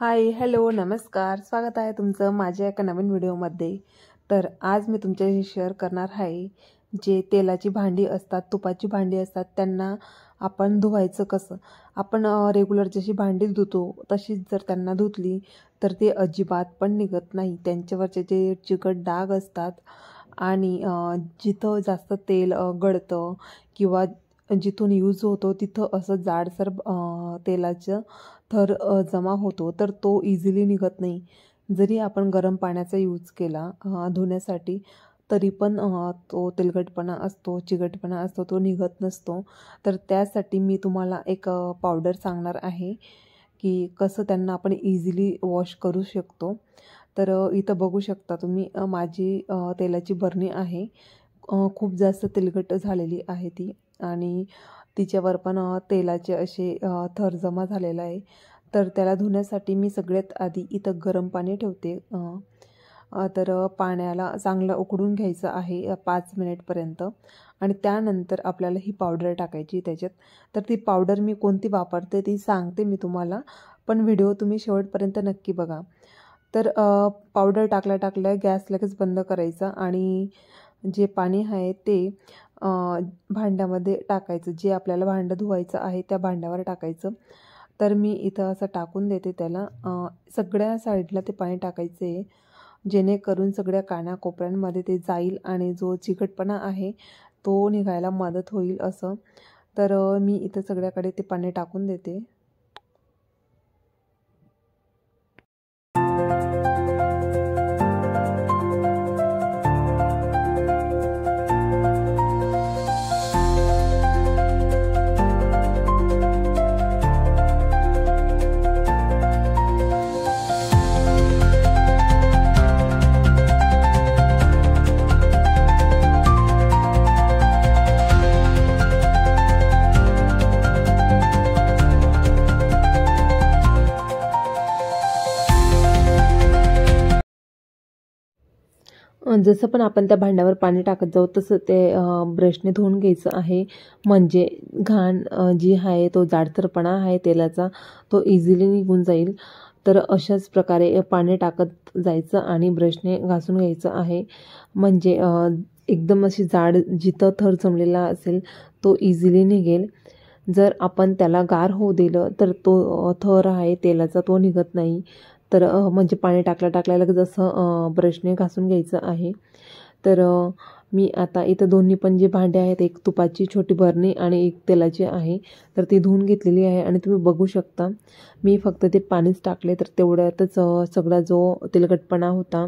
हाय, hello, नमस्कार. स्वागत आहे तुमचं माझ्या एका नवीन व्हिडिओमध्ये. तर आज मी तुमच्याशी शेअर करणार आहे, जे तेलाची भांडी असतात, तुपाची भांडी असतात, त्यांना आपण धुवायचं कसं. आपण रेग्युलर जशी भांडी धुतो तशीच जर त्यांना धुतली तर ते अजिबात पण निघत नाही. त्यांच्यावरचे जे चिकट डाग असतात आणि जिथं जास्त तेल गळतं किंवा जिथून यूज होतो तिथं असं जाडसर तेलाचं थर जमा होतो, तर तो इझिली निघत नाही. जरी आपण गरम पाण्याचा यूज केला धुण्यासाठी तरी पण तो तेलकटपणा असतो, चिकटपणा असतो, तो निघत नसतो. तर त्यासाठी मी तुम्हाला एक पावडर सांगणार आहे की कसं त्यांना आपण इझिली वॉश करू शकतो. तर इथं बघू शकता तुम्ही माझी तेलाची बरणी आहे. खूप जास्त तेलकट झालेली आहे ती आणि तिच्यावर पण तेलाचे असे थर जमा झालेला आहे. तर त्याला धुण्यासाठी मी सगळ्यात आधी इथं गरम पाणी ठेवते. तर पाण्याला चांगलं उकळून घ्यायचं आहे 5 मिनिटपर्यंत आणि त्यानंतर आपल्याला ही पावडर टाकायची त्याच्यात. तर ती पावडर मी कोणती वापरते ती सांगते मी तुम्हाला, पण व्हिडिओ तुम्ही शेवटपर्यंत नक्की बघा. तर पावडर टाकल्या गॅस लगेच बंद करायचा आणि जे पाणी आहे ते भांड्यामध्ये टाकायचं. जे आपल्याला भांडं धुवायचं आहे त्या भांड्यावर टाकायचं. तर मी इथं असं टाकून देते त्याला. सगळ्या साईडला ते पाणी टाकायचं आहे, जेणेकरून सगळ्या कानाकोपऱ्यांमध्ये ते जाईल आणि जो चिकटपणा आहे तो निघायला मदत होईल असं. तर मी इथं सगळ्याकडे ते पाणी टाकून देते. जसं पण आपण त्या भांड्यावर पाणी टाकत जाऊ तसं ते ब्रशने धुवून घ्यायचं आहे. म्हणजे घाण जी आहे तो जाडसरपणा आहे तेलाचा तो इझिली निघून जाईल. तर अशाच प्रकारे पाणी टाकत जायचं आणि ब्रशने घासून घ्यायचं आहे. म्हणजे एकदम अशी जाड जिथं थर जमलेला असेल तो इझिली निघेल. जर आपण त्याला गार होऊ दिलं तर तो थर आहे तेलाचा तो निघत नाही. तर म्हणजे पाणी टाकल्या लगेच असं ब्रशने घासून घ्यायचं आहे. तर मी आता इथं दोन्ही पण जे भांडे आहेत, एक तुपाची छोटी बरणी आणि एक तेलाची आहे, तर ती धुवून घेतलेली आहे. आणि तुम्ही बघू शकता मी फक्त ते पाणीच टाकले तर तेवढ्यातच सगळा जो तेलकटपणा होता,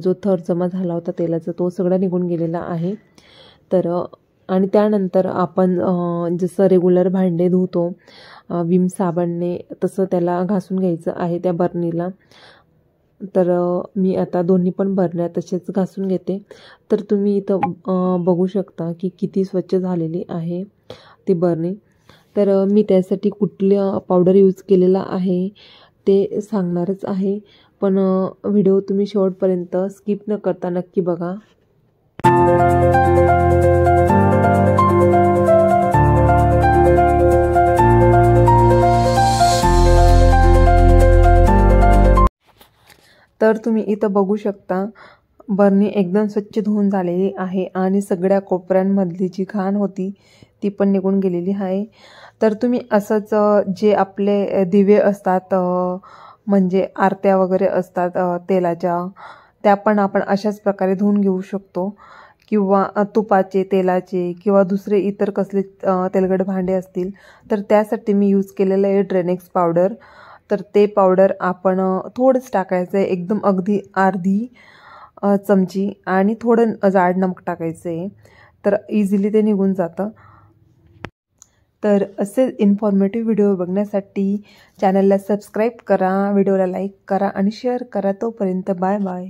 जो थर जमा झाला होता तेलाचा तो सगळा निघून गेलेला आहे. तर आणि त्यानंतर आपण जसं रेग्युलर भांडे धुतो विम साबणने तसं त्याला घासून घ्यायचं आहे त्या बरणीला. तर मी आता दोन्ही पण बरण्या तसेच घासून घेते. तर तुम्ही इथं बघू शकता की किती स्वच्छ झालेली आहे ती बरणी. तर मी त्यासाठी कुठलं पावडर यूज केलेला आहे ते सांगणारच आहे, पण व्हिडिओ तुम्ही शेवटपर्यंत स्किप न करता नक्की बघा. तर तुम्ही इथं बघू शकता बरणी एकदम स्वच्छ धुवून झालेली आहे आणि सगळ्या कोपऱ्यांमधली जी घाण होती ती पण निघून गेलेली आहे. तर तुम्ही असंच जे आपले दिवे असतात, म्हणजे आरत्या वगैरे असतात तेलाच्या, त्या पण आपण अशाच प्रकारे धुवून घेऊ शकतो. किंवा तुपाचे, तेलाचे किंवा दुसरे इतर कसले तेलकट भांडे असतील तर त्यासाठी मी यूज केलेलं आहे ड्रेनेक्स पावडर. तर ते पावडर आपण थोडंच टाकायचं आहे, एकदम अगदी अर्धी चमची, आणि थोडं जाड नमक टाकायचं आहे. तर इझिली ते निघून जातं. तर असे इन्फॉर्मेटिव्ह व्हिडिओ बघण्यासाठी चॅनलला सबस्क्राईब करा, व्हिडिओला लाईक करा आणि शेअर करा. तोपर्यंत बाय बाय.